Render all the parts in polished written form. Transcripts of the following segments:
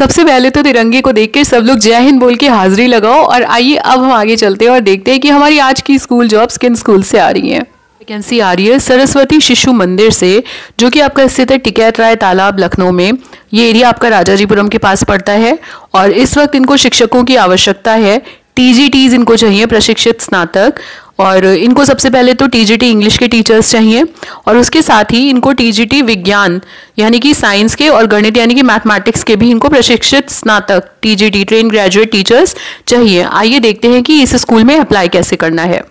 सबसे पहले तो तिरंगे को देख के सब लोग जय हिंद बोल के हाजिरी लगाओ। और आइए अब हम आगे चलते हैं और देखते हैं कि हमारी आज की स्कूल जॉब्स किन स्कूल से आ रही हैं। वैकेंसी आ रही है सरस्वती शिशु मंदिर से, जो कि आपका स्थित है टिकैत राय तालाब लखनऊ में। ये एरिया आपका राजाजीपुरम के पास पड़ता है और इस वक्त इनको शिक्षकों की आवश्यकता है। टीजीटीज इनको चाहिए, प्रशिक्षित स्नातक। और इनको सबसे पहले तो टीजीटी इंग्लिश के टीचर्स चाहिए और उसके साथ ही इनको टीजीटी विज्ञान यानी कि साइंस के और गणित यानी कि मैथमेटिक्स के भी इनको प्रशिक्षित स्नातक टीजीटी ट्रेन ग्रेजुएट टीचर्स चाहिए। आइए देखते हैं कि इस स्कूल में अप्लाई कैसे करना है।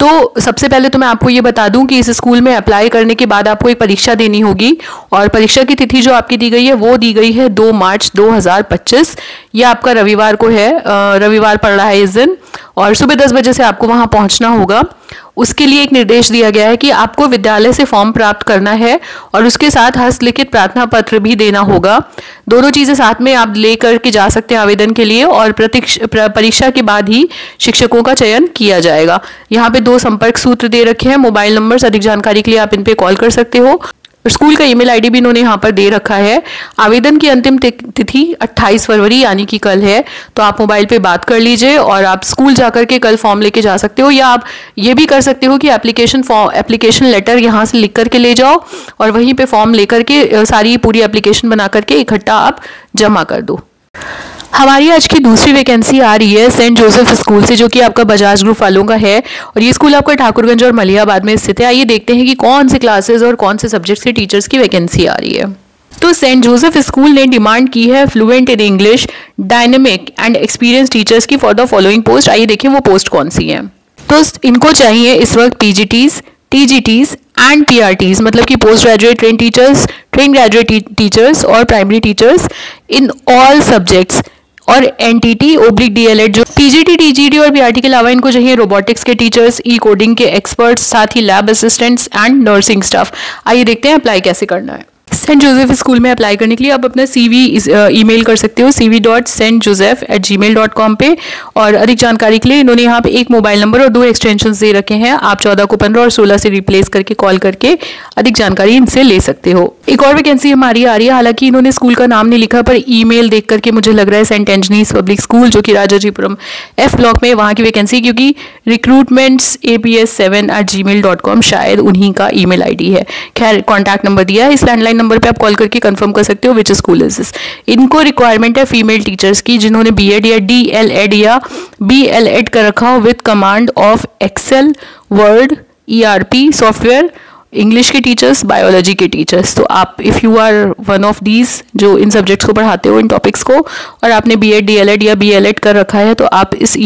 तो सबसे पहले तो मैं आपको ये बता दूं कि इस स्कूल में अप्लाई करने के बाद आपको एक परीक्षा देनी होगी और परीक्षा की तिथि जो आपकी दी गई है वो दी गई है 2 मार्च 2025। ये आपका रविवार को है, रविवार पड़ रहा है इस दिन, और सुबह 10 बजे से आपको वहां पहुंचना होगा। उसके लिए एक निर्देश दिया गया है कि आपको विद्यालय से फॉर्म प्राप्त करना है और उसके साथ हस्तलिखित प्रार्थना पत्र भी देना होगा। दोनों चीज़ें साथ में आप लेकर के जा सकते हैं आवेदन के लिए और परीक्षा के बाद ही शिक्षकों का चयन किया जाएगा। यहाँ पे 2 संपर्क सूत्र दे रखे हैं, मोबाइल नंबर। अधिक जानकारी के लिए आप इन पे कॉल कर सकते हो। स्कूल का ईमेल आईडी भी इन्होंने यहाँ पर दे रखा है। आवेदन की अंतिम तिथि 28 फरवरी यानी कि कल है, तो आप मोबाइल पे बात कर लीजिए और आप स्कूल जाकर के कल फॉर्म लेके जा सकते हो, या आप ये भी कर सकते हो कि एप्लीकेशन लेटर यहाँ से लिख करके ले जाओ और वहीं पे फॉर्म लेकर के सारी पूरी एप्लीकेशन बना करके इकट्ठा आप जमा कर दो। हमारी आज की दूसरी वैकेंसी आ रही है सेंट जोसेफ स्कूल से, जो कि आपका बजाज ग्रुप वालों का है और ये स्कूल आपका ठाकुरगंज और मलिहाबाद में स्थित है। आइए देखते हैं कि कौन से क्लासेस और कौन से सब्जेक्ट्स के टीचर्स की वैकेंसी आ रही है। तो सेंट जोसेफ स्कूल ने डिमांड की है fluent in English, dynamic and experience teachers की फॉर द फॉलोइंग पोस्ट। आइए देखें वो पोस्ट कौन सी है। तो इनको चाहिए इस वक्त पीजीटीज, टीजीटीज एंड पीआरटीज, मतलब कि post graduate train teachers, train graduate teachers और primary teachers in all subjects, और एनटीटी ओब्लिक डीएलएड। जो पीजीटी, टीजीटी और पीआरटी के अलावा इनको चाहिए रोबोटिक्स के टीचर्स, ई कोडिंग के एक्सपर्ट्स, साथ ही lab assistants and nursing staff. आइए देखते हैं अप्लाई कैसे करना है। सेंट जोसेफ स्कूल में अप्लाई करने के लिए आप अपना CV ईमेल कर सकते हो cv.stjoseph@gmail.com पे। और अधिक जानकारी के लिए इन्होंने यहाँ पे एक मोबाइल नंबर और 2 एक्सटेंशन दे रखे हैं। आप 14 को 15 और 16 से रिप्लेस करके कॉल करके अधिक जानकारी इनसे ले सकते हो। एक और वैकेंसी हमारी आ रही है, हालांकि इन्होंने स्कूल का नाम नहीं लिखा, पर ईमेल देख करके मुझे लग रहा है सेंट एंजनीज पब्लिक स्कूल, जो कि राजाजीपुरम F ब्लॉक में, वहाँ की वैकेंसी, क्योंकि recruitments@ps7@gmail.com शायद उन्हीं का ईमेल ID है। खैर कॉन्टैक्ट नंबर दिया है, इस लैंडलाइन नंबर पे आप कॉल करके कंफर्म कर सकते हो विच स्कूल इज दिस। इनको रिक्वायरमेंट है फीमेल टीचर्स की जिन्होंने बीएड या डीएलएड या बीएलएड कर रखा हो with command of Excel, Word, ERP software, English के टीचर्स, बायोलॉजी के टीचर्स। तो आप if you are one of these जो इन सब्जेक्ट्स को पढ़ाते हो, इन टॉपिक्स को, और आपने बीएड, डीएलएड या बीएलएड कर रखा है, तो आप इस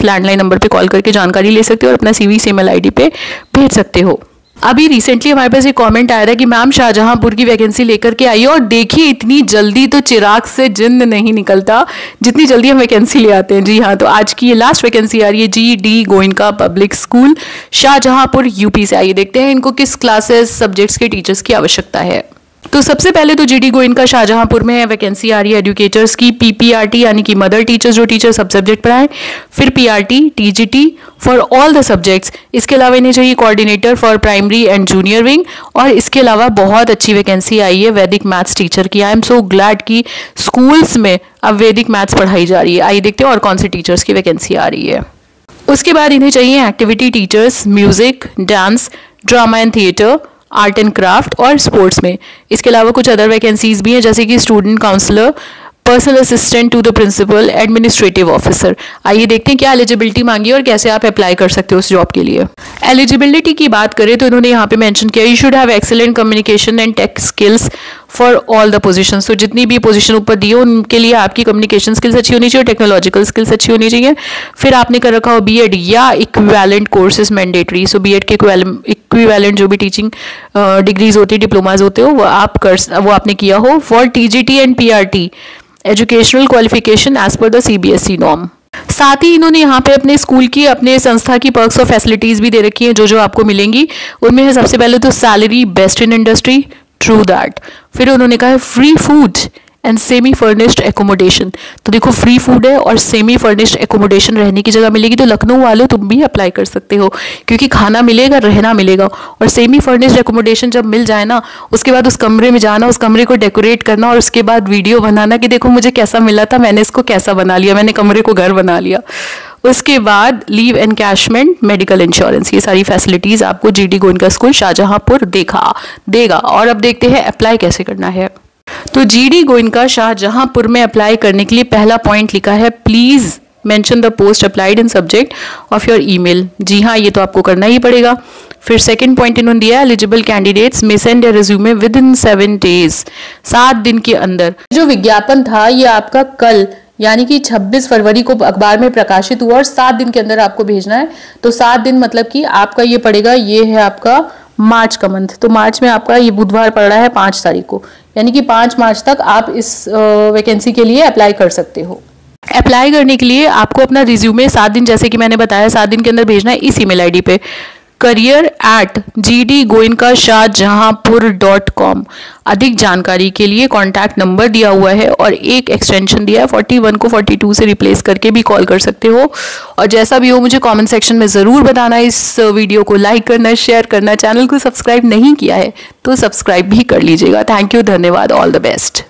लैंडलाइन नंबर पे कॉल करके जानकारी ले सकते हो और अपना CV इस ईमेल आईडी पे भेज सकते हो। अभी रिसेंटली हमारे पास एक कमेंट आया था कि मैम शाहजहांपुर की वैकेंसी लेकर के आई, और देखिए इतनी जल्दी तो चिराग से जिन्न नहीं निकलता जितनी जल्दी हम वैकेंसी ले आते हैं। जी हाँ, तो आज की ये लास्ट वैकेंसी आ रही है GD Goenka public school Shahjahanpur UP से। आइए देखते हैं इनको किस क्लासेस सब्जेक्ट्स के टीचर्स की आवश्यकता है। तो सबसे पहले तो GD गोइनका शाहजहांपुर में है, वैकेंसी आ रही है एजुकेटर्स की PPRT यानी कि मदर टीचर्स, जो टीचर सब सब्जेक्ट पढ़ाएं, फिर PRT, TGT for all the subjects. इसके अलावा इन्हें चाहिए coordinator for primary and junior wing, और इसके अलावा बहुत अच्छी वैकेंसी आई है वैदिक मैथ्स टीचर की। आई एम सो ग्लैड कि स्कूल्स में अब वैदिक मैथ्स पढ़ाई जा रही है। आइए देखते हैं और कौन से टीचर्स की वैकेंसी आ रही है। उसके बाद इन्हें चाहिए activity teachers, music, dance, drama and theatre, art and craft और स्पोर्ट्स में। इसके अलावा कुछ अदर वैकेंसीज भी हैं, जैसे कि student counsellor, personal assistant to the principal, administrative officer. आइए देखते हैं क्या एलिजिबिलिटी मांगी और कैसे आप अप्लाई कर सकते हो उस जॉब के लिए। एलिजिबिलिटी की बात करें तो इन्होंने यहाँ पे मेंशन किया you should have excellent communication and tech skills for all the position. तो जितनी भी पोजीशन ऊपर दी हो उनके लिए आपकी कम्युनिकेशन स्किल्स अच्छी होनी चाहिए और टेक्नोलॉजिकल स्किल्स अच्छी होनी चाहिए। फिर आपने कर रखा हो बीएड या इक्विवेलेंट कोर्सेज मैंडेटरी। सो बीएड के इक्विवेलेंट जो भी टीचिंग डिग्रीज होती है, डिप्लोमाज होते हो, वो आपने किया हो। For TGT and PRT educational qualification as per the CBSE norm. साथ ही इन्होंने यहाँ पे अपने स्कूल की, अपने संस्था की पर्क्स और फैसिलिटीज भी दे रखी हैं जो आपको मिलेंगी। उनमें है सबसे पहले तो salary best in industry, true that. फिर उन्होंने कहा है free food and semi furnished accommodation. तो देखो फ्री फूड है और सेमी फर्निश्ड एकोमोडेशन, रहने की जगह मिलेगी। तो लखनऊ वालों तुम भी अप्लाई कर सकते हो, क्योंकि खाना मिलेगा, रहना मिलेगा। और सेमी फर्निश्ड एकोमोडेशन जब मिल जाए ना, उसके बाद उस कमरे में जाना, उस कमरे को डेकोरेट करना और उसके बाद वीडियो बनाना कि देखो मुझे कैसा मिला था, मैंने इसको कैसा बना लिया, मैंने कमरे को घर बना लिया। उसके बाद लीव एनकैशमेंट, मेडिकल इंश्योरेंस, ये सारी फैसिलिटीज आपको जीडी गोयनका स्कूल शाहजहांपुर देगा। और अब देखते हैं अप्लाई कैसे करना है। तो जीडी गोयनका शाहजहांपुर में अप्लाई करने के लिए पहला पॉइंट लिखा है, please mention the post applied in subject of your email. जी हाँ, ये तो आपको करना ही पड़ेगा। फिर सेकंड पॉइंट इन्होंने दिया, eligible candidates may send your resume with in 7 days, 7 दिन के अंदर। जो विज्ञापन था ये आपका कल यानी कि 26 फरवरी को अखबार में प्रकाशित हुआ और 7 दिन के अंदर आपको भेजना है। तो 7 दिन मतलब कि आपका ये पड़ेगा, ये है आपका मार्च का मंथ। तो मार्च में आपका ये बुधवार पड़ रहा है 5 तारीख को, यानी कि 5 मार्च तक आप इस वैकेंसी के लिए अप्लाई कर सकते हो। अप्लाई करने के लिए आपको अपना रिज्यूमे 7 दिन, जैसे कि मैंने बताया, 7 दिन के अंदर भेजना है इस ईमेल आईडी पे, career@gdgoenkaShahjahanpur.com। अधिक जानकारी के लिए कॉन्टैक्ट नंबर दिया हुआ है और एक एक्सटेंशन दिया है, 41 को 42 से रिप्लेस करके भी कॉल कर सकते हो। और जैसा भी हो मुझे कमेंट सेक्शन में ज़रूर बताना। इस वीडियो को लाइक करना, शेयर करना, चैनल को सब्सक्राइब नहीं किया है तो सब्सक्राइब भी कर लीजिएगा। थैंक यू, धन्यवाद, ऑल द बेस्ट।